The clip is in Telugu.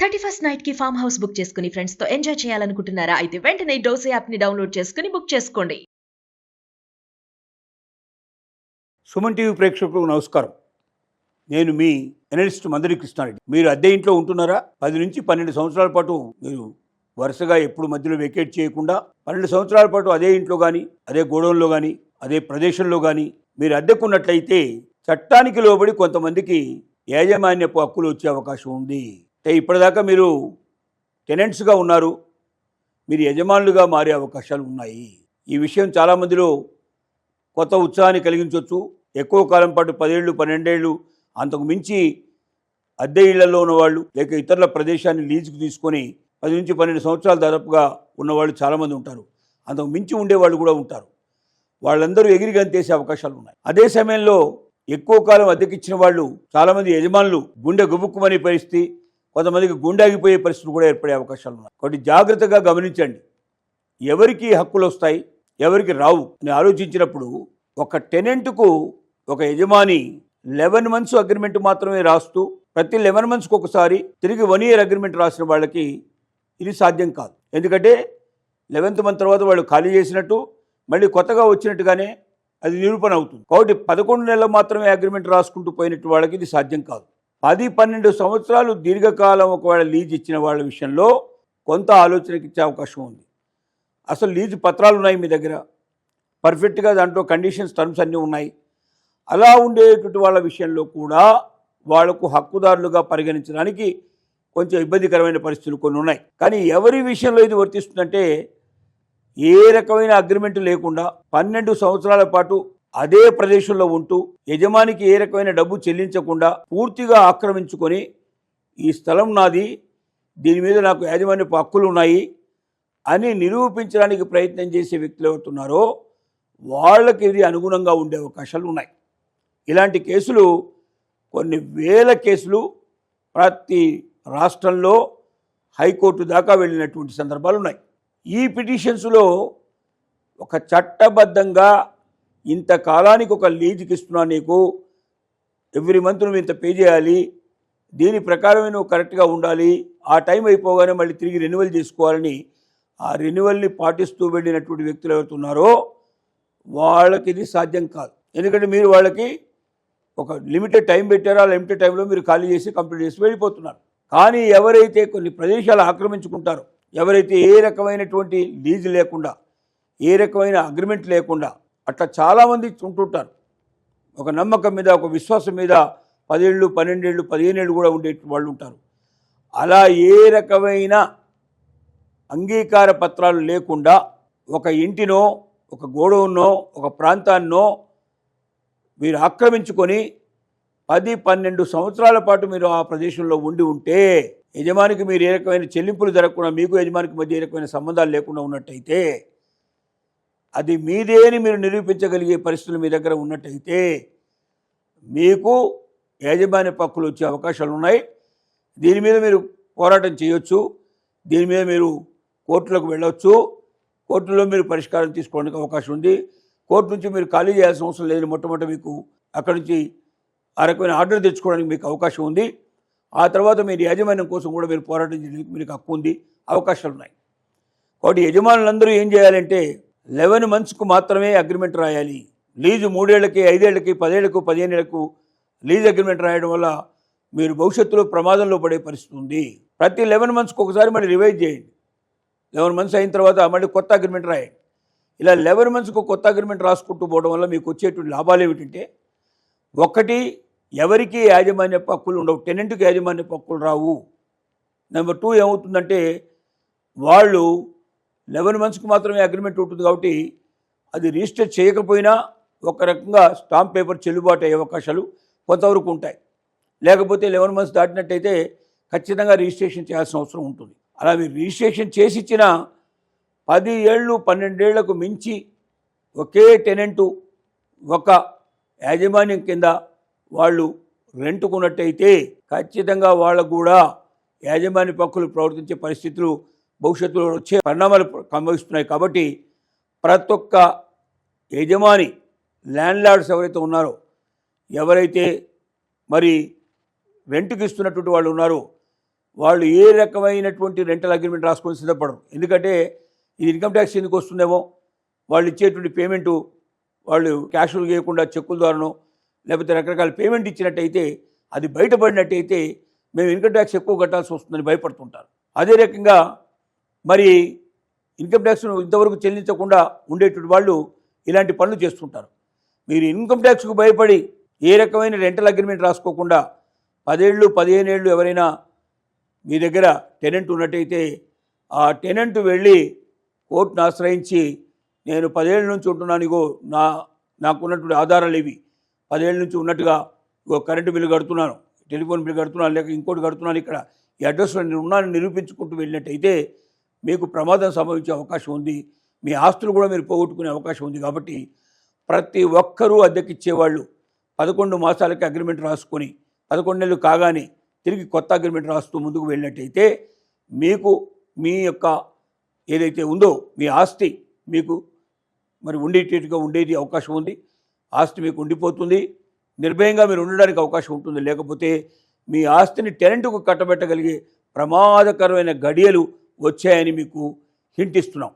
31st నైట్ కి ఫామ్ హౌస్ బుక్ చేసుకుని ఫ్రెండ్స్ తో ఎంజాయ్ చేయాలనుకుంటున్నారా? అయితే వెంటనే డోసే యాప్ ని డౌన్లోడ్ చేసుకుని బుక్ చేసుకోండి. సుమన్ టీవీ ప్రేక్షకులకు నమస్కారం. నేను మీ ఎనలిస్ట్ మందరి కృష్ణారెడ్డి. మీరు అద్దె ఇంట్లో ఉంటున్నారా? 10 నుంచి 12 సంవత్సరాల పాటు మీరు వరుసగా ఎప్పుడు మధ్యలో వెకేట్ చేయకుండా 12 సంవత్సరాల పాటు అదే ఇంట్లో కానీ, అదే గోడౌన్లో కానీ, అదే ప్రదేశంలో కానీ మీరు అద్దెకున్నట్లయితే చట్టానికి లోబడి కొంతమందికి యాజమాన్యపు హక్కులు వచ్చే అవకాశం ఉంది. ఇప్పటిదాకా మీరు టెనెంట్స్గా ఉన్నారు, మీరు యజమానులుగా మారే అవకాశాలు ఉన్నాయి. ఈ విషయం చాలామందిలో కొత్త ఉత్సాహాన్ని కలిగించవచ్చు. ఎక్కువ కాలం పాటు 10 ఏళ్ళు 12 ఏళ్ళు అంతకు మించి అద్దె ఇళ్లలో ఉన్నవాళ్ళు, లేక ఇతరుల ప్రదేశాన్ని లీజుకు తీసుకొని 10 నుంచి 12 సంవత్సరాలు దాదాపుగా ఉన్నవాళ్ళు చాలామంది ఉంటారు. అంతకు మించి ఉండేవాళ్ళు కూడా ఉంటారు. వాళ్ళందరూ ఎగిరి గంతేసే అవకాశాలు ఉన్నాయి. అదే సమయంలో ఎక్కువ కాలం అద్దెకిచ్చిన వాళ్ళు చాలామంది యజమానులు గుండె గుబుక్కుమనే పరిస్థితి, కొంతమందికి గుండాగిపోయే పరిస్థితులు కూడా ఏర్పడే అవకాశాలు ఉన్నాయి. కాబట్టి జాగ్రత్తగా గమనించండి. ఎవరికి హక్కులు వస్తాయి, ఎవరికి రావు అని ఆలోచించినప్పుడు ఒక టెనెంట్కు ఒక యజమాని 11 months అగ్రిమెంట్ మాత్రమే రాస్తూ ప్రతి 11 monthsకి ఒకసారి తిరిగి 1 year అగ్రిమెంట్ రాసిన వాళ్ళకి ఇది సాధ్యం కాదు. ఎందుకంటే 11th month తర్వాత వాళ్ళు ఖాళీ చేసినట్టు, మళ్ళీ కొత్తగా వచ్చినట్టుగానే అది నిరూపణ అవుతుంది. కాబట్టి 11 నెలలు మాత్రమే అగ్రిమెంట్ రాసుకుంటూ పోయినట్టు వాళ్ళకి ఇది సాధ్యం కాదు. 10-12 సంవత్సరాలు దీర్ఘకాలం ఒకవేళ లీజ్ ఇచ్చిన వాళ్ళ విషయంలో కొంత ఆలోచనకి ఇచ్చే అవకాశం ఉంది. అసలు లీజ్ పత్రాలు ఉన్నాయి మీ దగ్గర, పర్ఫెక్ట్గా దాంట్లో కండిషన్స్ టర్మ్స్ అన్నీ ఉన్నాయి. అలా ఉండేటువంటి వాళ్ళ విషయంలో కూడా వాళ్లకు హక్కుదారులుగా పరిగణించడానికి కొంచెం ఇబ్బందికరమైన పరిస్థితులు కొన్ని ఉన్నాయి. కానీ ఎవరి విషయంలో ఇది వర్తిస్తుందంటే, ఏ రకమైన అగ్రిమెంట్ లేకుండా 12 సంవత్సరాల పాటు అదే ప్రదేశంలో ఉంటూ యజమానికి ఏ రకమైన డబ్బు చెల్లించకుండా పూర్తిగా ఆక్రమించుకొని ఈ స్థలం నాది, దీని మీద నాకు యాజమాన్యపు హక్కులు ఉన్నాయి అని నిరూపించడానికి ప్రయత్నం చేసే వ్యక్తులు అవుతున్నారో వాళ్ళకి ఇది అనుగుణంగా ఉండే అవకాశాలు ఉన్నాయి. ఇలాంటి కేసులు కొన్ని వేల కేసులు ప్రతి రాష్ట్రంలో హైకోర్టు దాకా వెళ్ళినటువంటి సందర్భాలు ఉన్నాయి. ఈ పిటిషన్స్లో ఒక చట్టబద్ధంగా ఇంతకాలానికి ఒక లీజుకి ఇస్తున్నా, నీకు ఎవ్రీ మంత్ నువ్వు ఇంత పే చేయాలి, దీని ప్రకారమే నువ్వు కరెక్ట్గా ఉండాలి, ఆ టైం అయిపోగానే మళ్ళీ తిరిగి రెన్యువల్ చేసుకోవాలని ఆ రెన్యువల్ని పాటిస్తూ వెళ్ళినటువంటి వ్యక్తులు ఎవరుతున్నారో వాళ్ళకి ఇది సాధ్యం కాదు. ఎందుకంటే మీరు వాళ్ళకి ఒక లిమిటెడ్ టైం పెట్టారో ఆ లిమిటెడ్ టైంలో మీరు ఖాళీ చేసి కంప్లీట్ చేసి వెళ్ళిపోతున్నారు. కానీ ఎవరైతే కొన్ని ప్రదేశాలు ఆక్రమించుకుంటారో, ఎవరైతే ఏ రకమైనటువంటి లీజు లేకుండా, ఏ రకమైన అగ్రిమెంట్ లేకుండా అట్లా చాలామంది ఉంటుంటారు, ఒక నమ్మకం మీద ఒక విశ్వాసం మీద 10 ఏళ్ళు 12 ఏళ్ళు 15 ఏళ్ళు కూడా ఉండే వాళ్ళు ఉంటారు. అలా ఏ రకమైన అంగీకార పత్రాలు లేకుండా ఒక ఇంటినో, ఒక గోడౌన్నో, ఒక ప్రాంతాన్నో మీరు ఆక్రమించుకొని 10-12 సంవత్సరాల పాటు మీరు ఆ ప్రదేశంలో ఉండి ఉంటే, యజమానికి మీరు ఏ రకమైన చెల్లింపులు జరగకుండా, మీకు యజమానికి మధ్య ఏ రకమైన సంబంధాలు లేకుండా ఉన్నట్టయితే, అది మీదే అని మీరు నిరూపించగలిగే పరిస్థితులు మీ దగ్గర ఉన్నట్టయితే మీకు యాజమాన్య హక్కులు వచ్చే అవకాశాలు ఉన్నాయి. దీని మీద మీరు పోరాటం చేయొచ్చు, దీని మీద మీరు కోర్టులకు వెళ్ళవచ్చు, కోర్టులో మీరు పరిష్కారం తీసుకోవడానికి అవకాశం ఉంది. కోర్టు నుంచి మీరు ఖాళీ చేయాల్సిన అవసరం లేదు. మొట్టమొదటి మీకు అక్కడి నుంచి ఆ రకమైన ఆర్డర్ తెచ్చుకోవడానికి మీకు అవకాశం ఉంది. ఆ తర్వాత మీరు యాజమాన్యం కోసం కూడా మీరు పోరాటం చేయడానికి మీకు హక్కు ఉంది, అవకాశాలు ఉన్నాయి. కాబట్టి యజమానులందరూ ఏం చేయాలంటే 11 monthsకు మాత్రమే అగ్రిమెంట్ రాయాలి. లీజు 3 ఏళ్లకి 5 ఏళ్లకి 10 ఏళ్లకు 15 ఏళ్లకు లీజ్ అగ్రిమెంట్ రాయడం వల్ల మీరు భవిష్యత్తులో ప్రమాదంలో పడే పరిస్థితి ఉంది. ప్రతి 11 monthsకు ఒకసారి మళ్ళీ రివైజ్ చేయండి. 11 months అయిన తర్వాత మళ్ళీ కొత్త అగ్రిమెంట్ రాయండి. ఇలా 11 monthsకు కొత్త అగ్రిమెంట్ రాసుకుంటూ పోవడం వల్ల మీకు వచ్చేటువంటి లాభాలు ఏమిటంటే, ఒకటి, ఎవరికి యాజమాన్య హక్కులు ఉండవు, టెనెంట్కి యాజమాన్య హక్కులు రావు. నెంబర్ 2 ఏమవుతుందంటే, వాళ్ళు 11 monthsకు మాత్రమే అగ్రిమెంట్ ఉంటుంది కాబట్టి అది రిజిస్టర్ చేయకపోయినా ఒక రకంగా స్టాంప్ పేపర్ చెల్లుబాటు అయ్యే అవకాశాలు కొంతవరకు ఉంటాయి. లేకపోతే 11 months దాటినట్టయితే ఖచ్చితంగా రిజిస్ట్రేషన్ చేయాల్సిన అవసరం ఉంటుంది. అలా మీరు రిజిస్ట్రేషన్ చేసి ఇచ్చిన 10 ఏళ్ళు 12 ఏళ్లకు మించి ఒకే టెనెంటు ఒక యాజమాన్యం కింద వాళ్ళు రెంటుకున్నట్టయితే ఖచ్చితంగా వాళ్ళకు కూడా యాజమాన్య హక్కులు ప్రవర్తించే పరిస్థితులు భవిష్యత్తులో వచ్చే పరిణామాలు సంభవిస్తున్నాయి. కాబట్టి ప్రతి ఒక్క యజమాని, ల్యాండ్లార్డ్స్ ఎవరైతే ఉన్నారో, ఎవరైతే మరి రెంట్కి ఇస్తున్నటువంటి వాళ్ళు ఉన్నారో వాళ్ళు ఏ రకమైనటువంటి రెంటల్ అగ్రిమెంట్ రాసుకొని సిద్ధపడరు. ఎందుకంటే ఇది ఇన్కమ్ ట్యాక్స్ ఎందుకు వస్తుందేమో, వాళ్ళు ఇచ్చేటువంటి పేమెంటు వాళ్ళు క్యాషులు చేయకుండా చెక్కుల ద్వారానో లేకపోతే రకరకాల పేమెంట్ ఇచ్చినట్టయితే అది బయటపడినట్టయితే మేము ఇన్కమ్ ట్యాక్స్ ఎక్కువ కట్టాల్సి వస్తుందని భయపడుతుంటారు. అదే రకంగా మరి ఇన్కమ్ ట్యాక్స్ను ఇంతవరకు చెల్లించకుండా ఉండేటువంటి వాళ్ళు ఇలాంటి పనులు చేస్తుంటారు. మీరు ఇన్కమ్ ట్యాక్స్కు భయపడి ఏ రకమైన రెంటల్ అగ్రిమెంట్ రాసుకోకుండా 10 ఏళ్ళు 15 ఏళ్ళు ఎవరైనా మీ దగ్గర టెనెంట్ ఉన్నట్టయితే ఆ టెనెంట్ వెళ్ళి కోర్టును ఆశ్రయించి నేను 10 ఏళ్ళ నుంచి ఉంటున్నాను, ఇగో నాకున్నటువంటి ఆధారాలు ఇవి, 10 ఏళ్ళ నుంచి ఉన్నట్టుగా ఇగో కరెంటు బిల్లు కడుతున్నాను, టెలిఫోన్ బిల్లు కడుతున్నాను, లేక ఇంకోటి కడుతున్నాను, ఇక్కడ ఈ అడ్రస్లో నేను ఉన్నానని నిరూపించుకుంటూ వెళ్ళినట్టయితే మీకు ప్రమాదం సంభవించే అవకాశం ఉంది, మీ ఆస్తులు కూడా మీరు పోగొట్టుకునే అవకాశం ఉంది. కాబట్టి ప్రతి ఒక్కరూ అద్దెకిచ్చేవాళ్ళు 11 మాసాలకి అగ్రిమెంట్ రాసుకొని 11 నెలలు కాగానే తిరిగి కొత్త అగ్రిమెంట్ రాస్తూ ముందుకు వెళ్ళినట్టయితే మీకు మీ యొక్క ఏదైతే ఉందో మీ ఆస్తి మీకు మరి ఉండేది అవకాశం ఉంది. ఆస్తి మీకు ఉండిపోతుంది, నిర్భయంగా మీరు ఉండడానికి అవకాశం ఉంటుంది. లేకపోతే మీ ఆస్తిని టెనెంట్కు కట్టబెట్టగలిగే ప్రమాదకరమైన గడియలు వచ్చాయని మీకు హింట్ ఇస్తున్నాం.